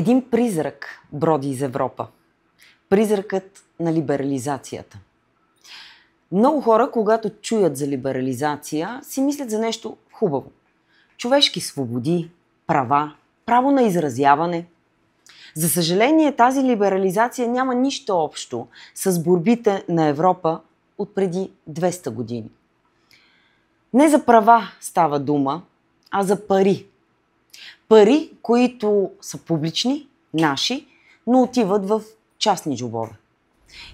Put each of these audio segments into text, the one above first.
Един призрак броди из Европа. Призракът на либерализацията. Много хора, когато чуят за либерализация, си мислят за нещо хубаво. Човешки свободи, права, право на изразяване. За съжаление, тази либерализация няма нищо общо с борбите на Европа от преди 200 години. Не за права става дума, а за пари. Пари, които са публични, наши, но отиват в частни джобове.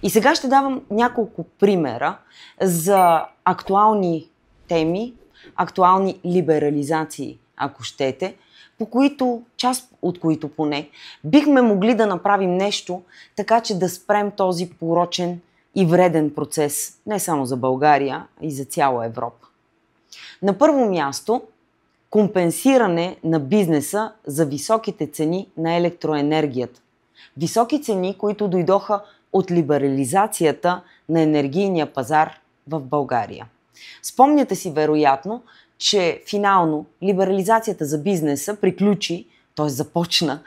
И сега ще давам няколко примера за актуални теми, актуални либерализации, ако щете, по които, част от които поне, бихме могли да направим нещо, така че да спрем този порочен и вреден процес, не само за България, а и за цяла Европа. На първо място, компенсиране на бизнеса за високите цени на електроенергията. Високи цени, които дойдоха от либерализацията на енергийния пазар в България. Спомняте си вероятно, че финално либерализацията за бизнеса приключи, т.е. започна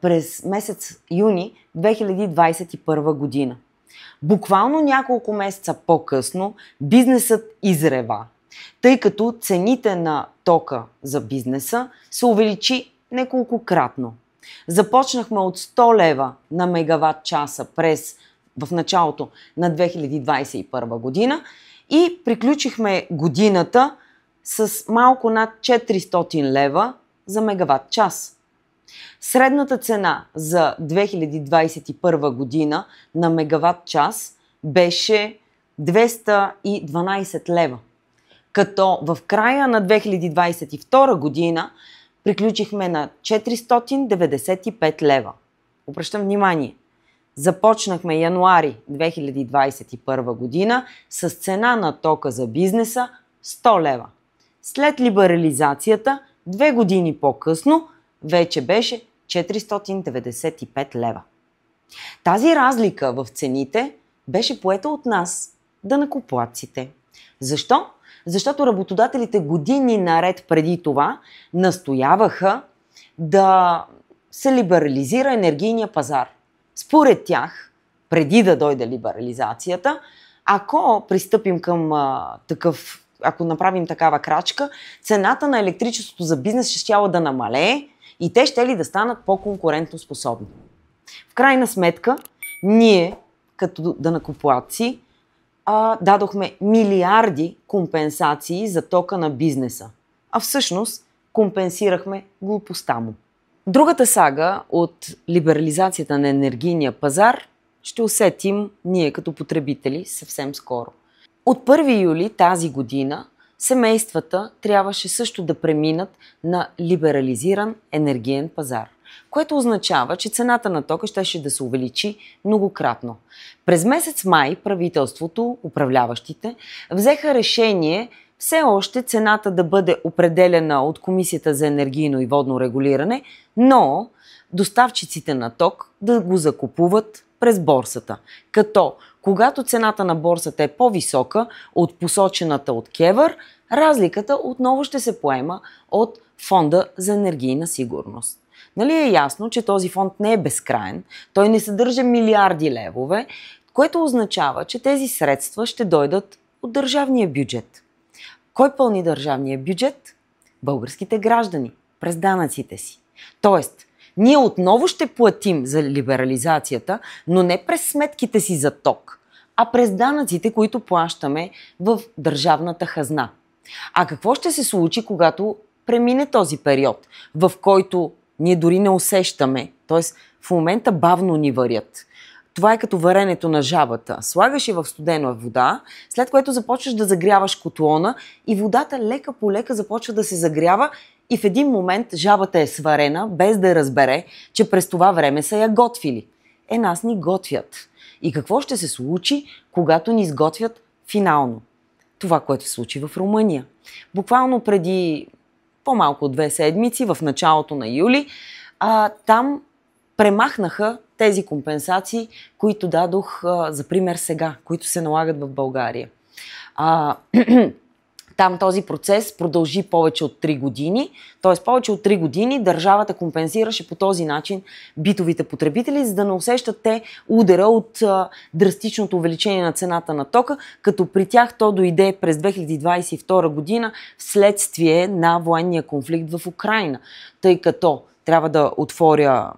през месец юни 2021 година. Буквално няколко месеца по-късно бизнесът изрева, тъй като цените на тока за бизнеса се увеличи неколкократно. Започнахме от 100 лева на мегаватт часа в началото на 2021 година и приключихме годината с малко над 400 лева за мегаватт час. Средната цена за 2021 година на мегаватт час беше 212 лева. Като в края на 2022 година приключихме на 495 лева. Обръщам внимание, започнахме януари 2021 година с цена на тока за бизнеса 100 лева. След либерализацията, 2 години по-късно, вече беше 495 лева. Тази разлика в цените беше поета от нас, данъкоплатците. Защо? Защото работодателите години наред преди това настояваха да се либерализира енергийния пазар. Според тях, преди да дойде либерализацията, ако пристъпим към ако направим такава крачка, цената на електричеството за бизнес ще щяла да намалее и те ще ли да станат по-конкурентно способни. В крайна сметка, ние, като данъкоплатци, дадохме милиарди компенсации за тока на бизнеса, а всъщност компенсирахме глупостта му. Другата сага от либерализацията на енергийния пазар ще усетим ние като потребители съвсем скоро. От 1 юли тази година семействата трябваше също да преминат на либерализиран енергиен пазар, което означава, че цената на тока щеше да се увеличи многократно. През месец май правителството, управляващите, взеха решение все още цената да бъде определена от Комисията за енергийно и водно регулиране, но доставчиците на ток да го закупуват през борсата. Като когато цената на борсата е по-висока от посочената от КЕВР, разликата отново ще се поема от Фонда за енергийна сигурност. Нали е ясно, че този фонд не е безкраен, той не съдържа милиарди левове, което означава, че тези средства ще дойдат от държавния бюджет. Кой пълни държавния бюджет? Българските граждани, през данъците си. Тоест, ние отново ще платим за либерализацията, но не през сметките си за ток, а през данъците, които плащаме в държавната хазна. А какво ще се случи, когато премине този период, в който ние дори не усещаме, т.е. в момента бавно ни варят. Това е като варенето на жабата. Слагаш я в студена вода, след което започваш да загряваш котлона и водата лека по лека започва да се загрява и в един момент жабата е сварена, без да разбере, че през това време са я готвили. Нас ни готвят. И какво ще се случи, когато ни изготвят финално? Това, което се случи в Румъния. Буквално преди по-малко от 2 седмици, в началото на юли, там премахнаха тези компенсации, които дадох за пример сега, които се налагат в България. Там този процес продължи повече от 3 години, т.е. повече от 3 години държавата компенсираше по този начин битовите потребители, за да не усещат те удара от драстичното увеличение на цената на тока, като при тях то дойде през 2022 година вследствие на военния конфликт в Украйна, тъй като трябва да отворя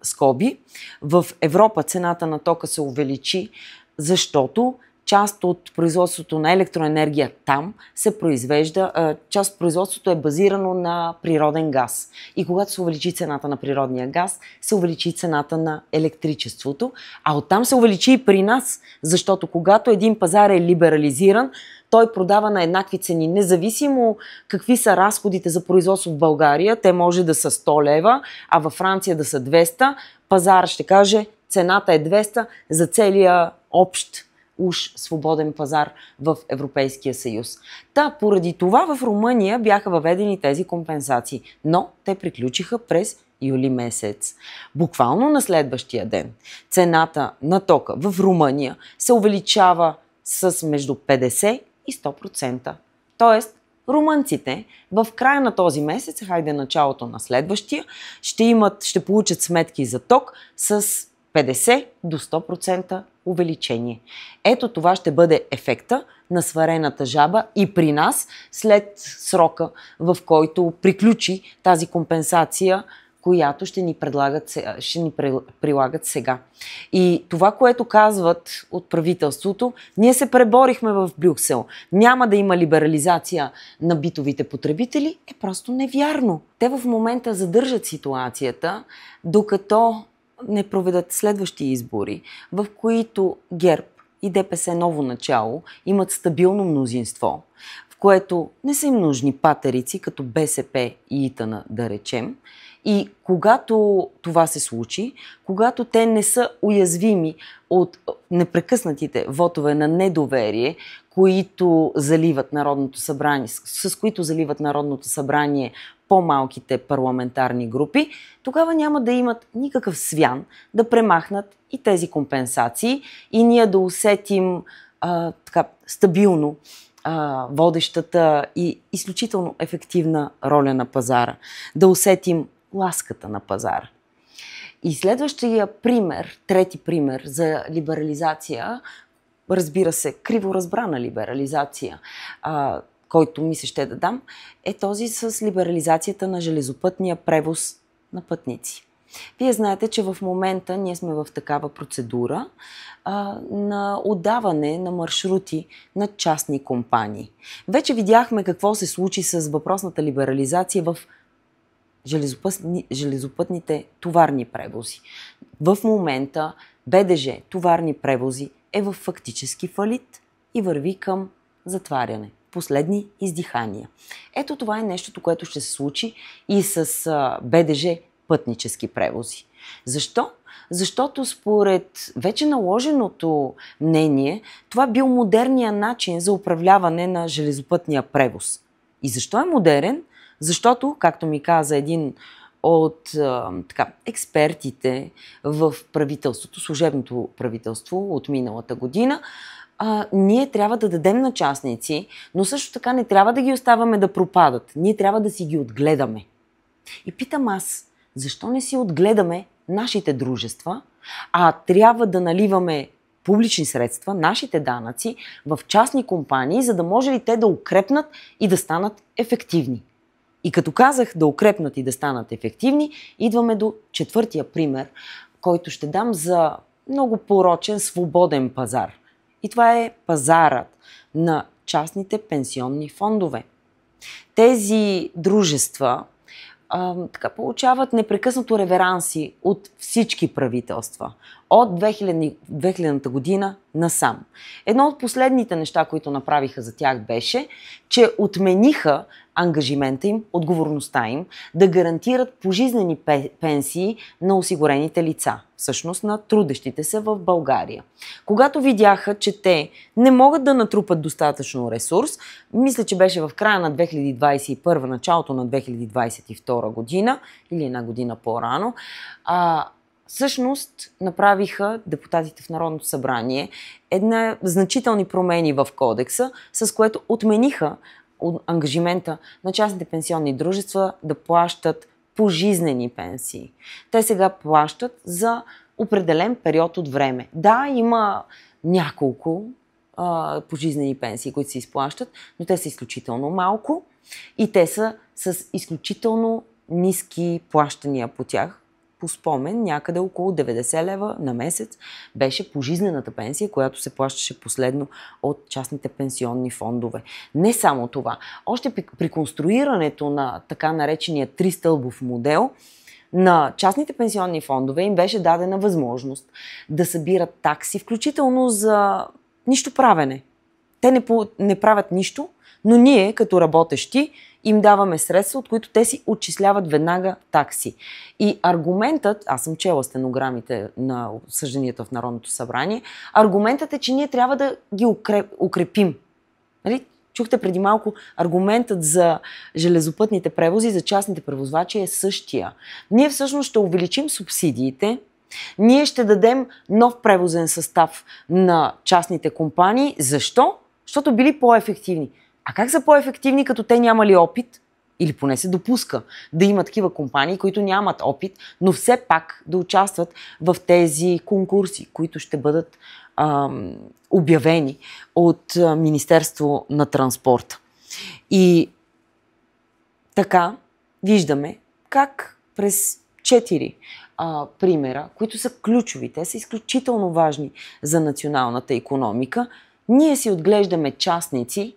скоби. В Европа цената на тока се увеличи, защото част от производството на електроенергия там се произвежда, част от производството е базирано на природен газ. И когато се увеличи цената на природния газ, се увеличи цената на електричеството, а оттам се увеличи и при нас, защото когато един пазар е либерализиран, той продава на еднакви цени. Независимо какви са разходите за производство в България, те може да са 100 лева, а във Франция да са 200, пазар ще каже, цената е 200 за целия общ уж свободен пазар в Европейския съюз. Поради това в Румъния бяха въведени тези компенсации, но те приключиха през юли месец. Буквално на следващия ден цената на тока в Румъния се увеличава с между 50 и 100%. Тоест, румънците в края на този месец, хайде началото на следващия, ще получат сметки за ток с 50 до 100% увеличение. Ето това ще бъде ефекта на сварената жаба и при нас след срока, в който приключи тази компенсация, която ще ни прилагат сега. И това, което казват от правителството, ние се преборихме в Брюксел. Няма да има либерализация на битовите потребители, е просто невярно. Те в момента задържат ситуацията, докато не проведат следващи избори, в които ГЕРБ и ДПС Ново начало имат стабилно мнозинство, в което не са им нужни патерици, като БСП и ИТН, да речем. И когато това се случи, когато те не са уязвими от непрекъснатите вотове на недоверие, които заливат Народното събрание, с които заливат Народното събрание по-малките парламентарни групи, тогава няма да имат никакъв свян да премахнат и тези компенсации и ние да усетим стабилно водещата и изключително ефективна роля на пазара. Да усетим ласката на пазара. И следващия пример, трети пример за либерализация, разбира се, криворазбрана либерализация, който ми се ще да дам, е този с либерализацията на железопътния превоз на пътници. Вие знаете, че в момента ние сме в такава процедура на отдаване на маршрути на частни компании. Вече видяхме какво се случи с въпросната либерализация в железопътните товарни превози. В момента БДЖ товарни превози е в фактически фалит и върви към затваряне. Последни издихания. Ето това е нещото, което ще се случи и с БДЖ пътнически превози. Защо? Защото според вече наложеното мнение, това бил модерният начин за управляване на железопътния превоз. И защо е модерен? Защото, както ми каза един от експертите в правителството, служебното правителство от миналата година, ние трябва да дадем на частници, но също така не трябва да ги оставаме да пропадат. Ние трябва да си ги отгледаме. И питам аз, защо не си отгледаме нашите дружества, а трябва да наливаме публични средства, нашите данъци, в частни компании, за да може ли те да укрепнат и да станат ефективни. И като казах да укрепнат и да станат ефективни, идваме до четвъртия пример, който ще дам за много порочен свободен пазар. И това е пазарът на частните пенсионни фондове. Тези дружества получават непрекъснато реверанси от всички правителства. От 2000 година насам. Едно от последните неща, които направиха за тях беше, че отмениха ангажимента им, отговорността им да гарантират пожизнени пенсии на осигурените лица, всъщност на трудещите се в България. Когато видяха, че те не могат да натрупат достатъчно ресурс, мисля, че беше в края на 2021, началото на 2022 година или една година по-рано, Всъщност направиха депутатите в Народното събрание една значителни промени в кодекса, с което отмениха ангажимента на частните пенсионни дружества да плащат пожизнени пенсии. Те сега плащат за определен период от време. Да, има няколко пожизнени пенсии, които се изплащат, но те са изключително малко и те са с изключително ниски плащания по тях. По спомен, някъде около 90 лева на месец беше пожизнената пенсия, която се плащаше последно от частните пенсионни фондове. Не само това. Още при конструирането на така наречения тристълбов модел, на частните пенсионни фондове им беше дадена възможност да събират такси, включително за нищо правене. Те не правят нищо, но ние, като работещи, им даваме средства, от които те си отчисляват веднага такси. И аргументът, аз съм чела стенограмите на обсъжданията в Народното събрание, аргументът е, че ние трябва да ги укрепим. Нали? Чухте преди малко, аргументът за железопътните превози, за частните превозвачи е същия. Ние всъщност ще увеличим субсидиите, ние ще дадем нов превозен състав на частните компании. Защо? Защото били по-ефективни. А как са по-ефективни, като те нямали опит? Или поне се допуска да има такива компании, които нямат опит, но все пак да участват в тези конкурси, които ще бъдат обявени от Министерство на транспорта. И така виждаме как през 4 примера, които са ключови, те са изключително важни за националната икономика, ние си отглеждаме частници,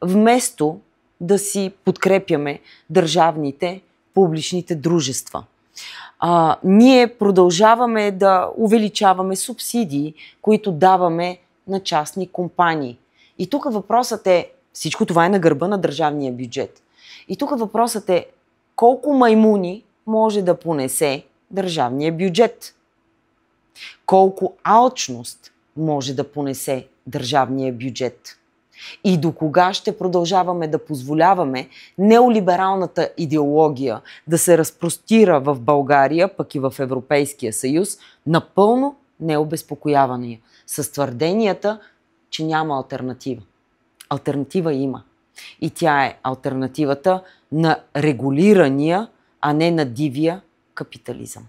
вместо да си подкрепяме държавните, публичните дружества. Ние продължаваме да увеличаваме субсидии, които даваме на частни компании. И тук въпросът е, всичко това е на гърба на държавния бюджет. И тук въпросът е, колко маймуни може да понесе държавния бюджет? Колко алчност може да понесе държавния бюджет? И до кога ще продължаваме да позволяваме неолибералната идеология да се разпростира в България, пък и в Европейския съюз, напълно необезпокоявания, с твърденията, че няма алтернатива. Алтернатива има. И тя е алтернативата на регулирания, а не на дивия капитализъм.